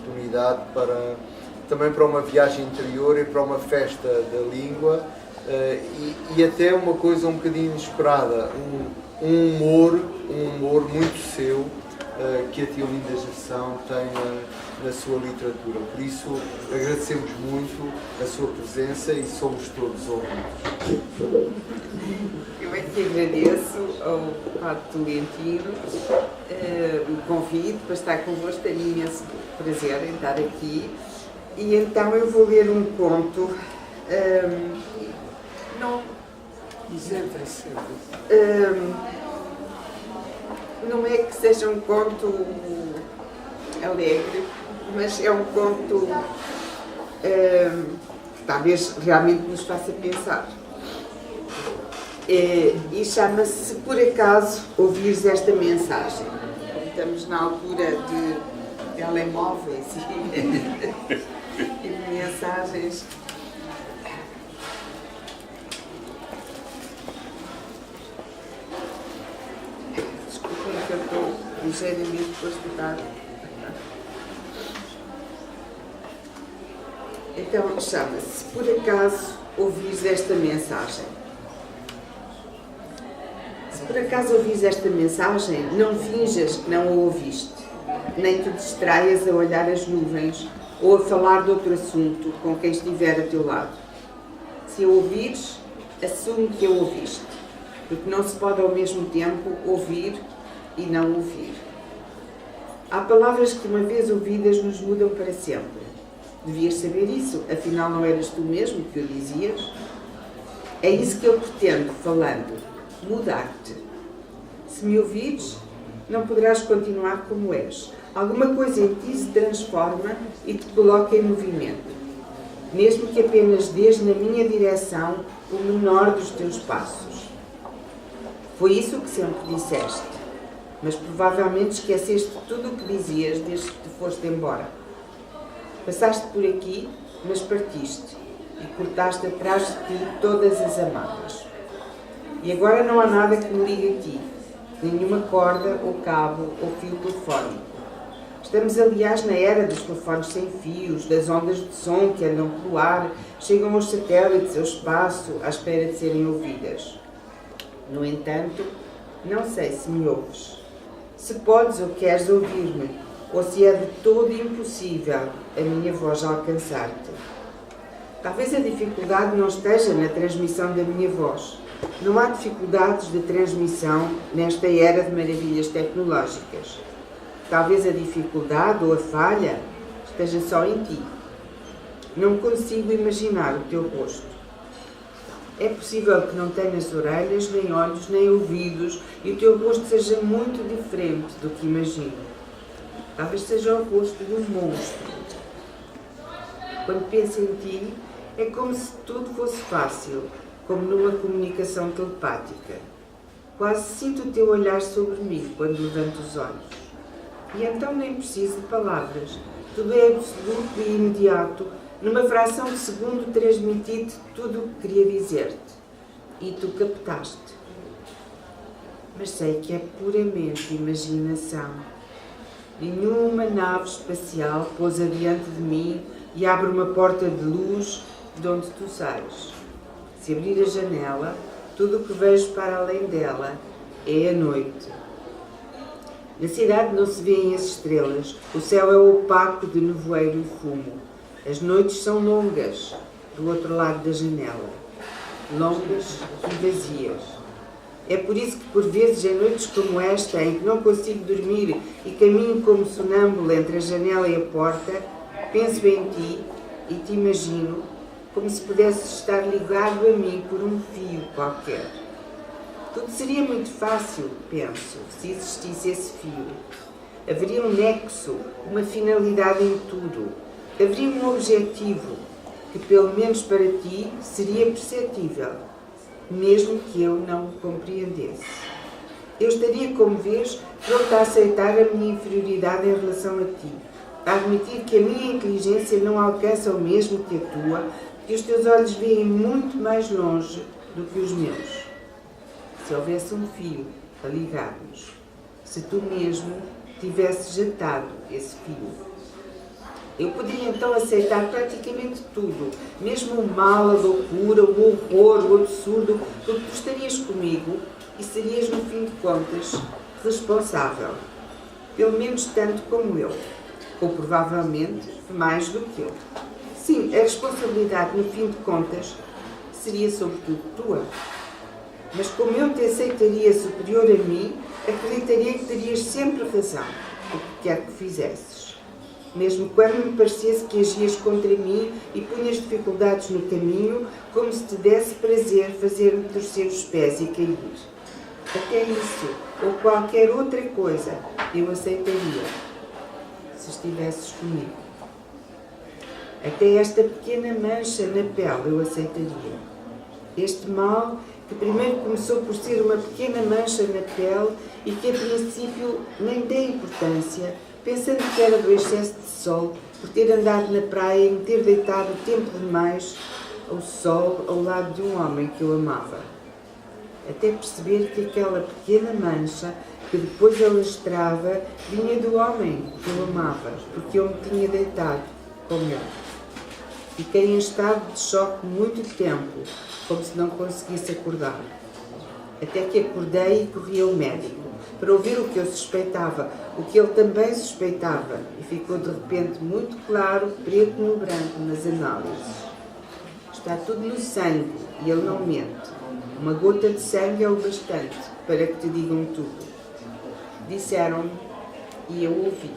oportunidade também para uma viagem interior e para uma festa da língua, e até uma coisa um bocadinho inesperada, um humor muito seu, que a Tia Olinda Gerson tem na sua literatura. Por isso, agradecemos muito a sua presença e somos todos ouvidos. Eu é que agradeço ao Padre Tolentino o convite para estar convosco. Tenho imenso prazer em estar aqui. E então eu vou ler um conto. Não é que seja um conto alegre, mas é um conto que talvez realmente nos faça pensar. E chama-se "Se por acaso ouvires esta mensagem". Estamos na altura de telemóveis e de mensagens. Desculpem que eu estou ligeiramente constipada. Então chama-se "Se por acaso ouvires esta mensagem". Se por acaso ouvires esta mensagem, não finjas que não a ouviste, nem te distraias a olhar as nuvens ou a falar de outro assunto com quem estiver a teu lado. Se a ouvires, assume que a ouviste, porque não se pode ao mesmo tempo ouvir e não ouvir. Há palavras que uma vez ouvidas nos mudam para sempre. Devias saber isso, afinal não eras tu mesmo que o dizias? É isso que eu pretendo, falando, mudar-te. Se me ouvires, não poderás continuar como és. Alguma coisa em ti se transforma e te coloca em movimento, mesmo que apenas dês na minha direção o menor dos teus passos. Foi isso que sempre disseste, mas provavelmente esqueceste tudo o que dizias desde que te foste embora. Passaste por aqui, mas partiste, e cortaste atrás de ti todas as amarras. E agora não há nada que me ligue a ti, nenhuma corda, ou cabo, ou fio telefónico. Estamos, aliás, na era dos telefones sem fios, das ondas de som que andam pelo ar, chegam aos satélites, ao espaço, à espera de serem ouvidas. No entanto, não sei se me ouves, se podes ou queres ouvir-me, ou se é de todo impossível a minha voz alcançar-te. Talvez a dificuldade não esteja na transmissão da minha voz. Não há dificuldades de transmissão nesta era de maravilhas tecnológicas. Talvez a dificuldade ou a falha esteja só em ti. Não consigo imaginar o teu rosto. É possível que não tenhas orelhas, nem olhos, nem ouvidos, e o teu rosto seja muito diferente do que imagino. Talvez seja o rosto de um monstro. Quando penso em ti, é como se tudo fosse fácil, como numa comunicação telepática. Quase sinto o teu olhar sobre mim quando levanto os olhos. E então nem preciso de palavras. Tudo é absoluto e imediato. Numa fração de segundo transmiti-te tudo o que queria dizer-te. E tu captaste. Mas sei que é puramente imaginação. Nenhuma nave espacial pousa diante de mim e abre uma porta de luz de onde tu sais. Se abrir a janela, tudo o que vejo para além dela é a noite. Na cidade não se vêem as estrelas, o céu é opaco de nevoeiro e fumo. As noites são longas, do outro lado da janela. Longas e vazias. É por isso que, por vezes, em noites como esta, em que não consigo dormir e caminho como sonâmbulo entre a janela e a porta, penso em ti e te imagino como se pudesses estar ligado a mim por um fio qualquer. Tudo seria muito fácil, penso, se existisse esse fio. Haveria um nexo, uma finalidade em tudo. Haveria um objetivo que, pelo menos para ti, seria perceptível, mesmo que eu não o compreendesse. Eu estaria, como vês, pronta a aceitar a minha inferioridade em relação a ti, a admitir que a minha inteligência não alcança o mesmo que a tua, que os teus olhos veem muito mais longe do que os meus. Se houvesse um fio a ligar-nos, se tu mesmo tivesses atado esse fio. Eu poderia então aceitar praticamente tudo, mesmo o mal, a loucura, o horror, o absurdo, porque tu estarias comigo e serias, no fim de contas, responsável. Pelo menos tanto como eu, ou provavelmente mais do que eu. Sim, a responsabilidade, no fim de contas, seria sobretudo tua. Mas como eu te aceitaria superior a mim, acreditaria que terias sempre razão, o que quer que fizesses. Mesmo quando me parecesse que agias contra mim e punhas dificuldades no caminho, como se te desse prazer fazer-me torcer os pés e cair. Até isso, ou qualquer outra coisa, eu aceitaria, se estivesses comigo. Até esta pequena mancha na pele eu aceitaria. Este mal, que primeiro começou por ser uma pequena mancha na pele e que a princípio nem dei importância, pensando que era do excesso de sol, por ter andado na praia e me ter deitado tempo demais ao sol ao lado de um homem que eu amava. Até perceber que aquela pequena mancha, que depois alastrava, vinha do homem que eu amava, porque eu me tinha deitado com ele. Fiquei em estado de choque muito tempo, como se não conseguisse acordar. Até que acordei e corri ao médico, para ouvir o que eu suspeitava, o que ele também suspeitava, e ficou de repente muito claro, preto no branco, nas análises. Está tudo no sangue, e ele não mente. Uma gota de sangue é o bastante para que te digam tudo. Disseram-me, e eu ouvi.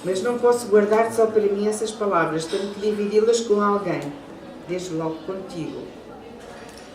Mas não posso guardar só para mim essas palavras, tenho que dividi-las com alguém, desde logo contigo.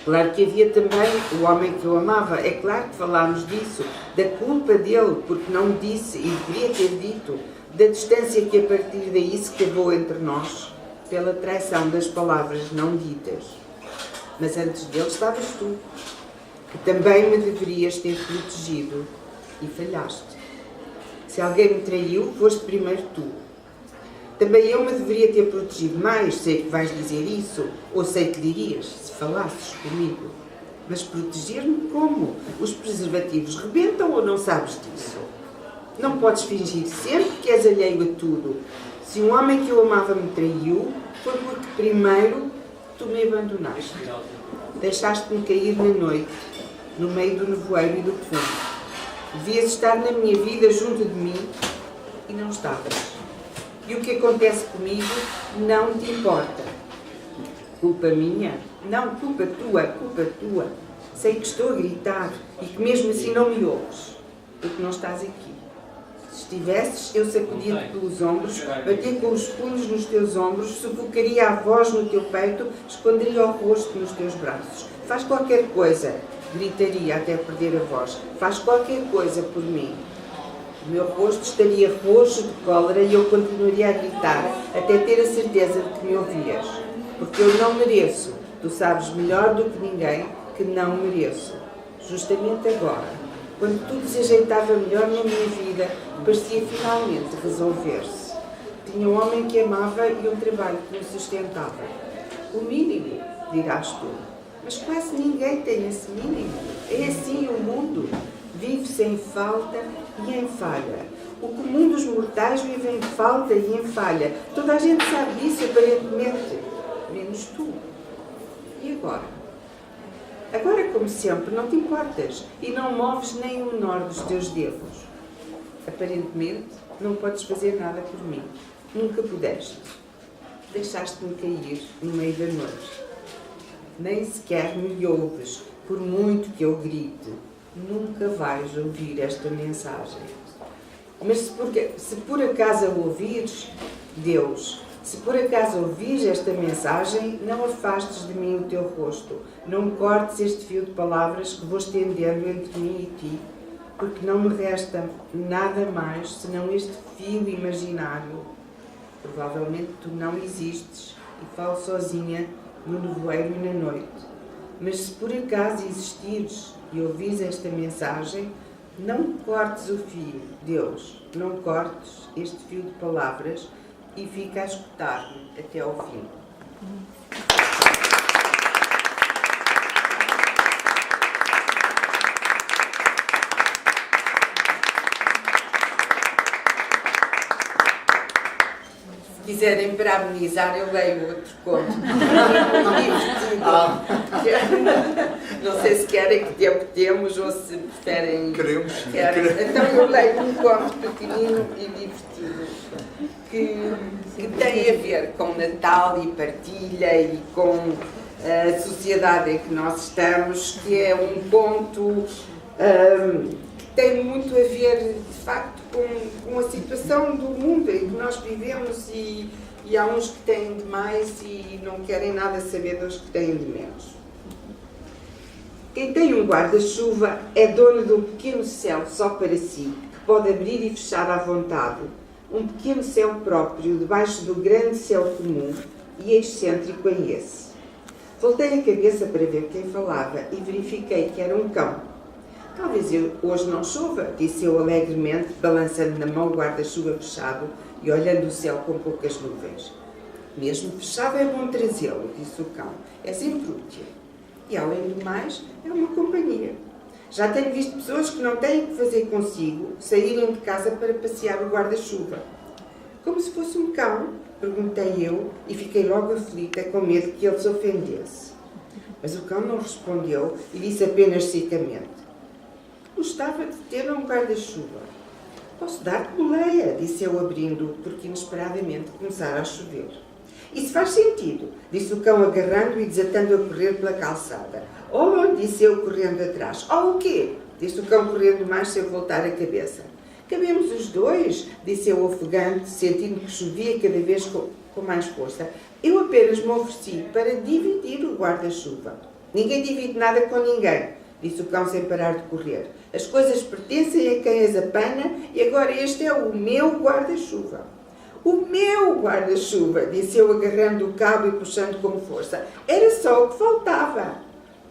Claro que havia também o homem que eu amava, é claro que falámos disso, da culpa dele, porque não me disse e deveria ter dito, da distância que a partir daí se cavou entre nós, pela traição das palavras não ditas. Mas antes dele estavas tu, que também me deverias ter protegido, e falhaste. Se alguém me traiu, foste primeiro tu. Também eu me deveria ter protegido mais, sei que vais dizer isso, ou sei que dirias, se falasses comigo. Mas proteger-me como? Os preservativos rebentam ou não sabes disso? Não podes fingir sempre que és alheio a tudo. Se um homem que eu amava me traiu, foi porque primeiro tu me abandonaste. Deixaste-me cair na noite, no meio do nevoeiro e do fumo. Devias estar na minha vida junto de mim e não estavas. E o que acontece comigo não te importa. Culpa minha? Não, culpa tua. Sei que estou a gritar e que mesmo assim não me ouves, porque não estás aqui. Se estivesses, eu sacudia-te pelos ombros, batia com os punhos nos teus ombros, sufocaria a voz no teu peito, esconderia o rosto nos teus braços. Faz qualquer coisa, gritaria até perder a voz. Faz qualquer coisa por mim. O meu rosto estaria roxo de cólera e eu continuaria a gritar, até ter a certeza de que me ouvias. Porque eu não mereço. Tu sabes melhor do que ninguém que não mereço. Justamente agora, quando tudo se ajeitava melhor na minha vida, parecia finalmente resolver-se. Tinha um homem que amava e um trabalho que me sustentava. O mínimo, dirás tu. Mas quase ninguém tem esse mínimo. É assim o mundo. Vive-se em falta e em falha. O comum dos mortais vive em falta e em falha. Toda a gente sabe disso, aparentemente. Menos tu. E agora? Agora, como sempre, não te importas e não moves nem o menor dos teus dedos. Aparentemente, não podes fazer nada por mim. Nunca pudeste. Deixaste-me cair no meio da noite. Nem sequer me ouves, por muito que eu grite. Nunca vais ouvir esta mensagem. Mas se por acaso a ouvires, Deus, se por acaso ouvires esta mensagem, não afastes de mim o teu rosto, não cortes este fio de palavras que vou estendendo entre mim e ti, porque não me resta nada mais senão este fio imaginário. Provavelmente tu não existes e falo sozinha no nevoeiro e na noite. Mas se por acaso existires e ouvires esta mensagem, não cortes o fio, Deus, não cortes este fio de palavras e fica a escutar-me até ao fim. quiserem para amenizar, eu leio outro conto. Não sei se querem que tempo temos ou se preferem. Queremos. Então eu leio um conto pequenino e divertido que tem a ver com Natal e partilha e com a sociedade em que nós estamos, que é um ponto que tem muito a ver, de facto, com a situação do mundo em que nós vivemos e há uns que têm de mais e não querem nada saber dos que têm de menos. Quem tem um guarda-chuva é dono de um pequeno céu só para si, que pode abrir e fechar à vontade, um pequeno céu próprio debaixo do grande céu comum e excêntrico é esse. Voltei a cabeça para ver quem falava e verifiquei que era um cão. Talvez hoje não chova, disse eu alegremente, balançando na mão o guarda-chuva fechado e olhando o céu com poucas nuvens. Mesmo fechado é bom trazê-lo, disse o cão. É sempre útil. E além do mais, é uma companhia. Já tenho visto pessoas que não têm o que fazer consigo saírem de casa para passear o guarda-chuva. Como se fosse um cão, perguntei eu e fiquei logo aflita com medo que ele se ofendesse. Mas o cão não respondeu e disse apenas secamente: gostava de ter um guarda-chuva. Posso dar-te boleia, disse eu abrindo, porque inesperadamente começara a chover. Isso faz sentido, disse o cão agarrando e desatando a correr pela calçada. Oh, disse eu correndo atrás. Oh, o quê? Disse o cão correndo mais sem voltar a cabeça. Cabemos os dois, disse eu ofegante, sentindo que chovia cada vez com mais força. Eu apenas me ofereci para dividir o guarda-chuva. Ninguém divide nada com ninguém, disse o cão sem parar de correr. As coisas pertencem a quem as apanha e agora este é o meu guarda-chuva. O meu guarda-chuva, disse eu agarrando o cabo e puxando com força. Era só o que faltava.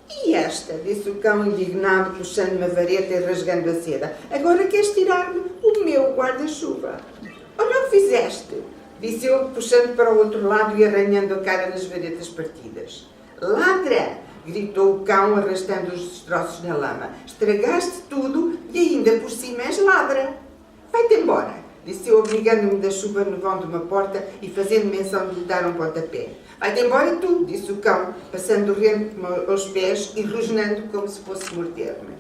E esta, disse o cão indignado, puxando-me a vareta e rasgando a seda. Agora queres tirar-me o meu guarda-chuva? Olha o que fizeste, disse eu puxando para o outro lado e arranhando a cara nas varetas partidas. Ladra! Gritou o cão arrastando os destroços na lama. Estragaste tudo e ainda por cima és ladra. Vai-te embora, disse eu obrigando-me da chuva no vão de uma porta e fazendo menção de lhe dar um pontapé. Vai-te embora tu, disse o cão, passando o remo aos pés e rosnando como se fosse morder-me.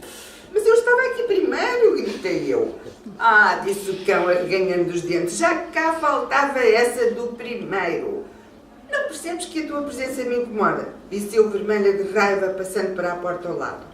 Mas eu estava aqui primeiro, gritei eu. Ah, disse o cão arreganhando os dentes, já cá faltava essa do primeiro. Não percebes que a tua presença me incomoda? Disse eu vermelha de raiva, passando para a porta ao lado.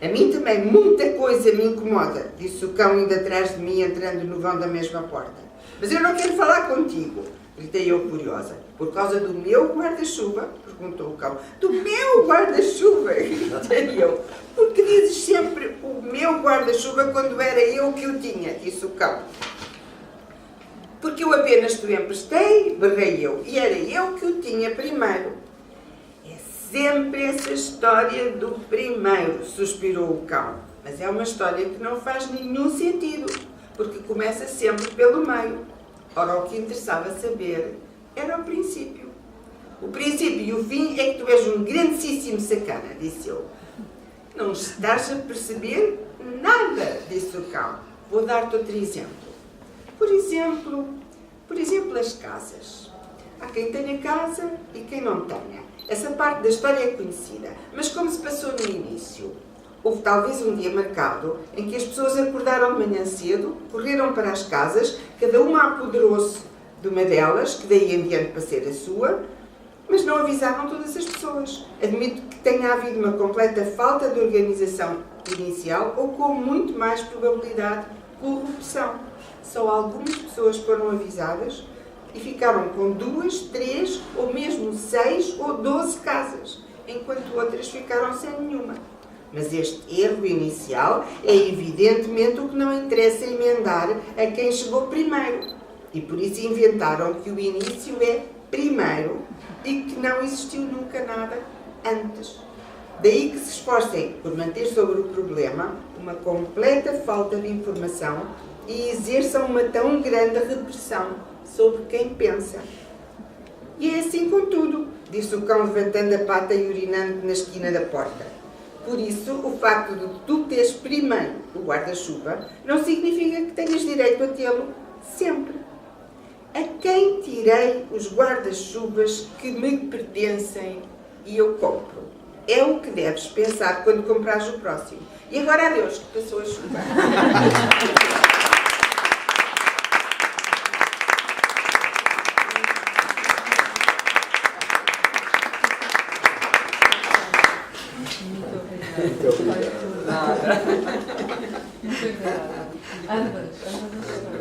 A mim também muita coisa me incomoda, disse o cão indo atrás de mim, entrando no vão da mesma porta. Mas eu não quero falar contigo, gritei eu curiosa. Por causa do meu guarda-chuva? Perguntou o cão. Do meu guarda-chuva? Gritei eu. Porque dizes sempre o meu guarda-chuva quando era eu que o tinha, disse o cão. Porque eu apenas te emprestei, berrei eu, e era eu que o tinha primeiro. É sempre essa história do primeiro, suspirou o cão. Mas é uma história que não faz nenhum sentido, porque começa sempre pelo meio. Ora, o que interessava saber era o princípio. O princípio e o fim é que tu és um grandíssimo sacana, disse eu. Não estás a perceber nada, disse o cão. Vou dar-te outro exemplo. Por exemplo, as casas. Há quem tenha casa e quem não tenha. Essa parte da história é conhecida, mas como se passou no início? Houve talvez um dia marcado em que as pessoas acordaram de manhã cedo, correram para as casas, cada uma apoderou-se de uma delas, que daí em diante para ser a sua, mas não avisaram todas as pessoas. Admito que tenha havido uma completa falta de organização inicial ou, com muito mais probabilidade, corrupção. Só algumas pessoas foram avisadas e ficaram com 2, 3 ou mesmo 6 ou 12 casas, enquanto outras ficaram sem nenhuma. Mas este erro inicial é evidentemente o que não interessa emendar a quem chegou primeiro. E por isso inventaram que o início é primeiro e que não existiu nunca nada antes. Daí que se esforcem por manter sobre o problema uma completa falta de informação e exerçam uma tão grande repressão sobre quem pensa. E é assim com tudo, disse o cão levantando a pata e urinando na esquina da porta. Por isso, o facto de tu teres primeiro o guarda-chuva não significa que tenhas direito a tê-lo sempre. A quem tirei os guarda-chuvas que me pertencem e eu compro? É o que deves pensar quando comprares o próximo. E agora adeus, que passou a chuva. Muito obrigado. Muito obrigada. Ambas.